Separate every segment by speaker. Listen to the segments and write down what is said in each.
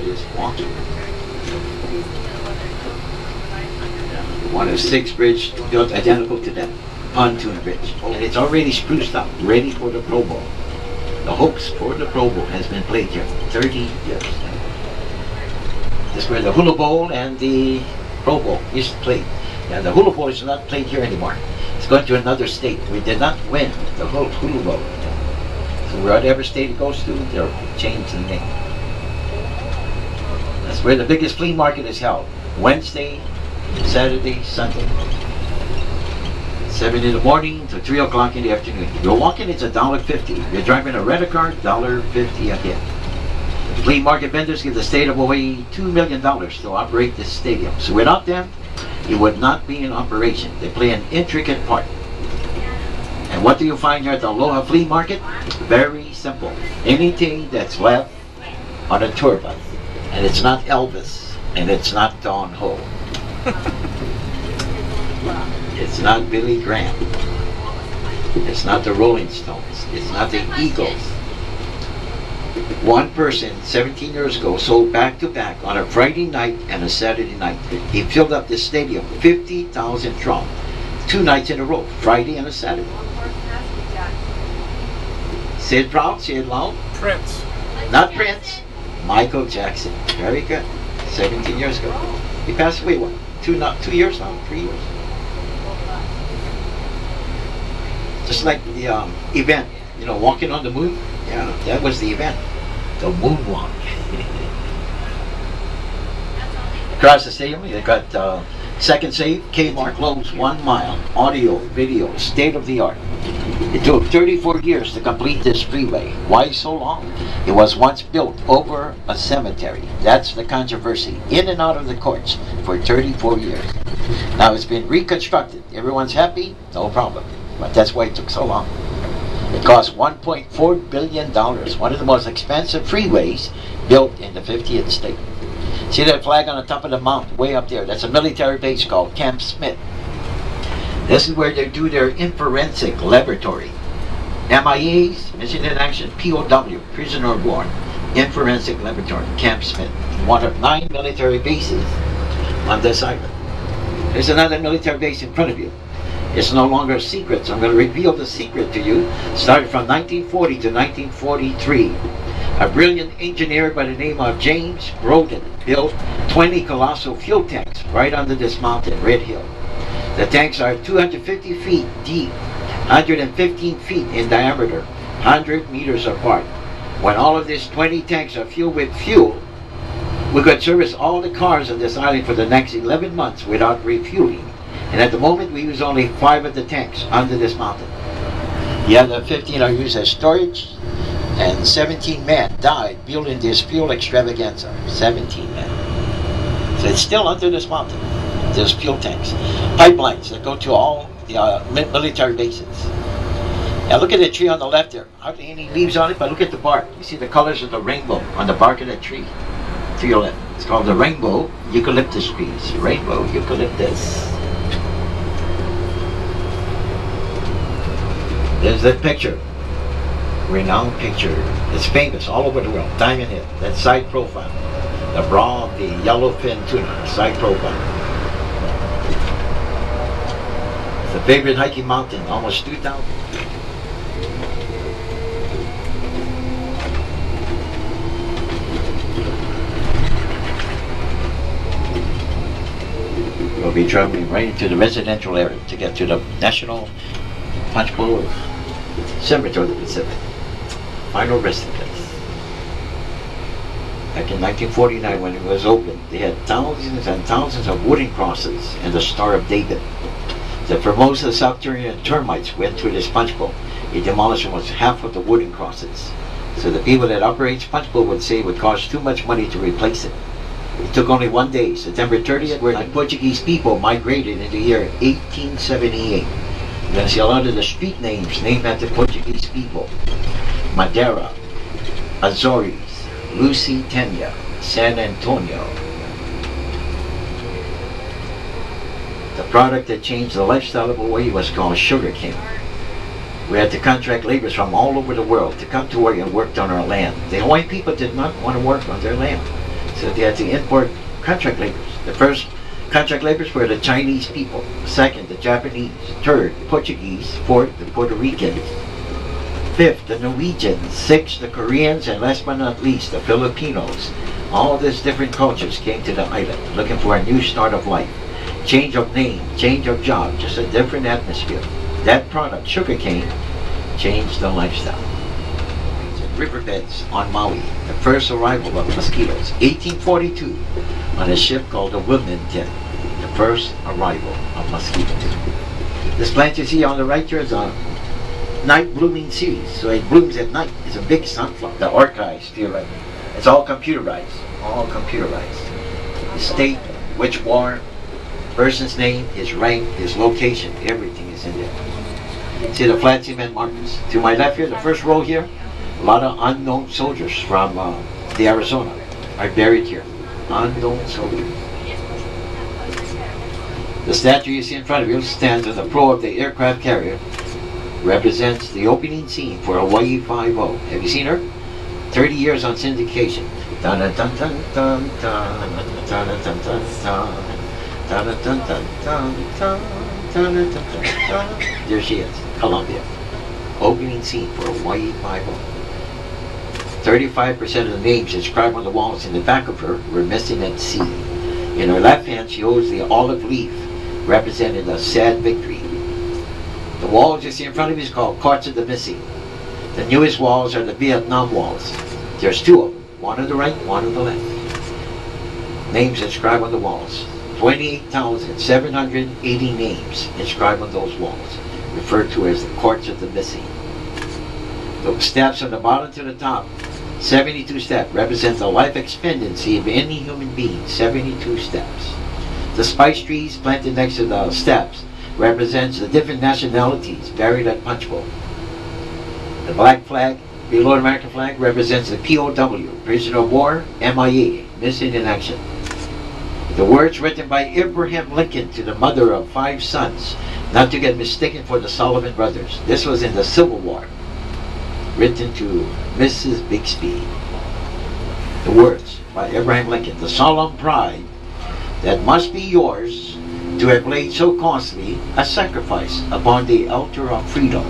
Speaker 1: is walking. One of 6 bridges built identical to that pontoon bridge. And it's already spruced up, ready for the Pro Bowl. The hopes for the Pro Bowl has been played here 30 years. This is where the Hula Bowl and the Pro Bowl used to play. And the Hula Bowl is not played here anymore. It's going to another state. We did not win the whole Hula Bowl. So whatever state it goes to, they'll change the name. That's where the biggest flea market is held. Wednesday, Saturday, Sunday. 7 in the morning to 3 o'clock in the afternoon. If you're walking, it's $1.50. If you're driving a rental car, $1.50 a head. Flea market vendors give the state of Hawaii $2 million to operate this stadium. So without them, it would not be in operation. They play an intricate part. And what do you find here at the Aloha Flea Market? Very simple. Anything that's left on a tour bus. And it's not Elvis. And it's not Don Ho. It's not Billy Graham. It's not the Rolling Stones. It's not the Eagles. One person 17 years ago sold back-to-back on a Friday night and a Saturday night. He filled up the stadium, 50,000 strong, 2 nights in a row, Friday and a Saturday. Say it proud, say it loud.
Speaker 2: Prince.
Speaker 1: Not Prince, Michael Jackson. Very good. 17 years ago. He passed away, what? 2 years now? 3 years? Just like the event, you know, walking on the moon. Yeah, that was the event. The moonwalk. Across the stadium, they got Second Save, Kmart closed 1 mile, audio, video, state of the art. It took 34 years to complete this freeway. Why so long? It was once built over a cemetery. That's the controversy. In and out of the courts for 34 years. Now it's been reconstructed. Everyone's happy? No problem. But that's why it took so long. It cost $1.4 billion, one of the most expensive freeways built in the 50th state. See that flag on the top of the mountain, way up there? That's a military base called Camp Smith. This is where they do their forensic laboratory. MIAs, Missing in Action, POW, Prisoner of War, forensic laboratory, Camp Smith. One of 9 military bases on this island. There's another military base in front of you. It's no longer a secret, so I'm going to reveal the secret to you. Started from 1940 to 1943. A brilliant engineer by the name of James Roden built 20 colossal fuel tanks right under this mountain, Red Hill. The tanks are 250 feet deep, 115 feet in diameter, 100 meters apart. When all of these 20 tanks are filled with fuel, we could service all the cars on this island for the next 11 months without refueling. And at the moment, we use only 5 of the tanks under this mountain. The other 15 are used as storage, and 17 men died building this fuel extravaganza. 17 men. So it's still under this mountain. There's fuel tanks. Pipelines that go to all the military bases. Now look at the tree on the left there. Hardly any leaves on it, but look at the bark. You see the colors of the rainbow on the bark of that tree. To your left. It's called the rainbow eucalyptus trees. Rainbow eucalyptus. There's that picture. Renowned picture. It's famous all over the world. Diamond Head. That side profile. The bra of the yellowfin tuna. Side profile. It's a favorite hiking mountain. Almost 2,000. We'll be traveling right into the residential area to get to the National Punchbowl Cemetery of the Pacific. Final resting place. Back in 1949 when it was opened, they had thousands and thousands of wooden crosses and the Star of David. The Formosa South Korean termites went through this Punchbowl. It demolished almost half of the wooden crosses. So the people that operate Punchbowl would say it would cost too much money to replace it. It took only 1 day, September 30th, where the Portuguese people migrated in the year 1878. You're going to see a lot of the street names named after Portuguese people. Madeira, Azores, Lusitania, San Antonio. The product that changed the lifestyle of Hawaii was called sugarcane. We had to contract laborers from all over the world to come to Hawaii and work on our land. The Hawaiian people did not want to work on their land. So they had to import contract laborers. The first contract laborers were the Chinese people. Second, the Japanese. Third, the Portuguese. Fourth, the Puerto Ricans. Fifth, the Norwegians. Sixth, the Koreans. And last but not least, the Filipinos. All these different cultures came to the island looking for a new start of life. Change of name, change of job, just a different atmosphere. That product, sugarcane, changed the lifestyle. Riverbeds on Maui, the first arrival of mosquitoes. 1842, on a ship called the Wilmington, the first arrival of mosquitoes. This plant you see on the right here is a night blooming series, so it blooms at night. It's a big sunflower. The archives here, right? It's all computerized, all computerized. The state, which war, person's name, his rank, his location, everything is in there. See the flat cement markers. To my left here, the first row here, a lot of unknown soldiers from the Arizona are buried here. Unknown soldiers. The statue you see in front of you stands as a pro of the aircraft carrier. Represents the opening scene for Hawaii 5-0. Have you seen her? 30 years on syndication. Dun dun dun dun dun dun dun dun dun dun. There she is, Columbia. Opening scene for Hawaii 5-0. 35% of the names inscribed on the walls in the back of her were missing at sea. In her left hand, she holds the olive leaf, representing a sad victory. The walls you see in front of you is called Courts of the Missing. The newest walls are the Vietnam walls. There's two of them, one on the right, one on the left. Names inscribed on the walls. 28,780 names inscribed on those walls, referred to as the Courts of the Missing. The steps from the bottom to the top, 72 steps, represent the life expectancy of any human being, 72 steps. The spice trees planted next to the steps represents the different nationalities buried at Punchbowl. The black flag below the American flag represents the POW, prisoner of war, MIA, missing in action. The words written by Abraham Lincoln to the mother of 5 sons, not to get mistaken for the Sullivan brothers. This was in the Civil War. Written to Mrs. Bixby. The words by Abraham Lincoln, the solemn pride that must be yours to have laid so costly a sacrifice upon the altar of freedom.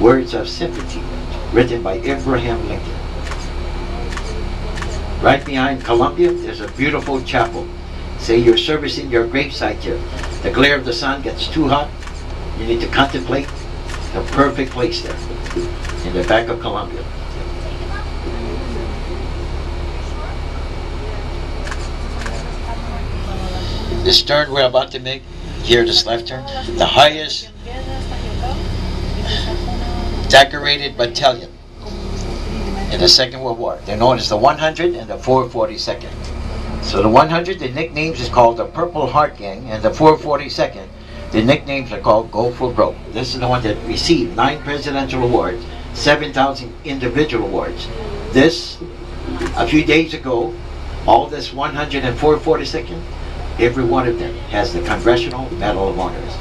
Speaker 1: Words of sympathy, written by Abraham Lincoln. Right behind Columbia, there's a beautiful chapel. Say you're servicing your gravesite here. The glare of the sun gets too hot. You need to contemplate the perfect place there, in the back of Columbia. This turn we're about to make, here this left turn, the highest decorated battalion in the Second World War. They're known as the 100 and the 442nd. So the 100, the nicknames is called the Purple Heart Gang, and the 442nd, the nicknames are called Go for Broke. This is the one that received 9 presidential awards, 7,000 individual awards. This, a few days ago, all this 100 and 442nd, every one of them has the Congressional Medal of Honors.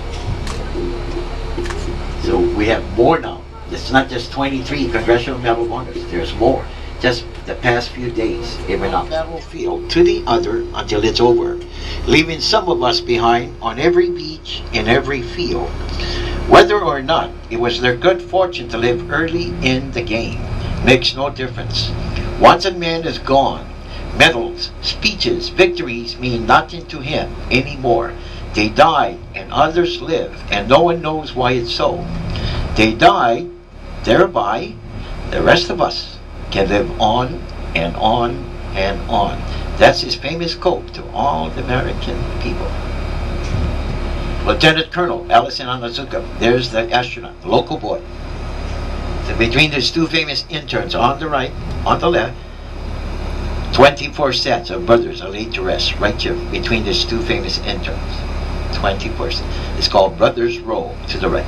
Speaker 1: So we have more now. It's not just 23 Congressional Medal of Honors. There's more. Just the past few days, it went up. Battlefield to the other until it's over, leaving some of us behind on every beach, in every field. Whether or not it was their good fortune to live early in the game makes no difference. Once a man is gone, medals, speeches, victories mean nothing to him anymore. They die and others live, and no one knows why it's so. They die, thereby the rest of us can live on and on and on. That's his famous quote to all the American people. Lieutenant Colonel Allison Anazuka, there's the astronaut, the local boy. So between these 2 famous interns on the right, on the left, 24 sets of brothers are laid to rest right here between these 2 famous interns. 24 sets. It's called Brothers Row to the right.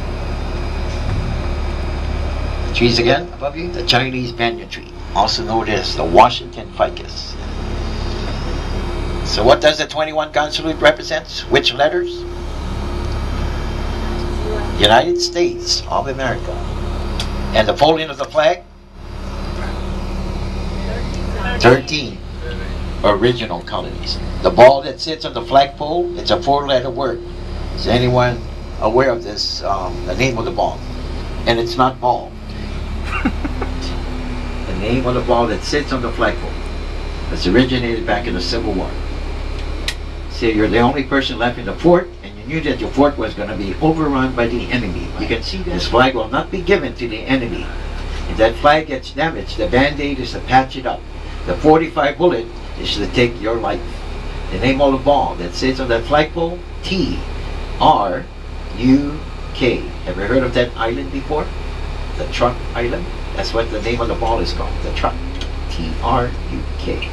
Speaker 1: The trees again above you, the Chinese banyan tree, also known as the Washington ficus. So what does the 21 gun salute represent? Which letters? United States of America. And the folding of the flag? 13. original colonies. The ball that sits on the flagpole, it's a 4-letter word. Is anyone aware of this, the name of the ball? And it's not ball. The name of the ball that sits on the flagpole. That's originated back in the Civil War. Say you're the only person left in the fort, and you knew that your fort was going to be overrun by the enemy. You can see this flag will not be given to the enemy. If that flag gets damaged, the band-aid is to patch it up. The 45 bullet is to take your life. The name of the ball that sits on that flagpole, T-R-U-K. Have you heard of that island before? The Truck Island? That's what the name of the ball is called, the Truck. T-R-U-K.